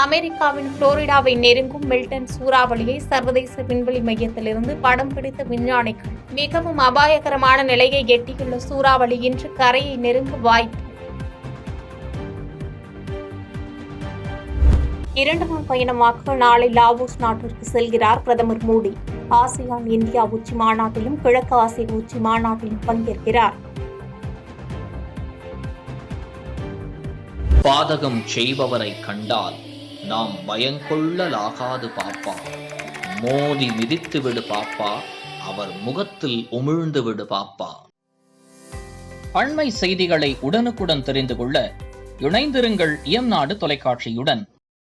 அமெரிக்காவின் புளோரிடாவை நெருங்கும் மில்டன் சூறாவளியை சர்வதேச விண்வெளி மையத்திலிருந்து படம் பிடித்த விஞ்ஞானிகள் மிகவும் அபாயகரமான நிலையை எட்டியுள்ள சூறாவளி இன்று கரையை நெருங்க வாய்ப்பு. 2 நாள் பயணமாக நாளை லாவோஸ் நாட்டிற்கு செல்கிறார் பிரதமர் மோடி. ஆசியான் இந்தியா உச்சி மாநாட்டிலும் கிழக்கு ஆசிய உச்சி மாநாட்டிலும் பங்கேற்கிறார். பாதகம் செய்பவரை கண்டால் நாம் பயங்கொள்ளலாகாது பாப்பா. மோதி மிதித்து விடு பாப்பா, அவர் முகத்தில் உமிழ்ந்து விடு பாப்பா. அண்மை செய்திகளை உடனுக்குடன் தெரிந்து கொள்ள இணைந்திருங்கள் இயம்நாடு தொலைக்காட்சியுடன்.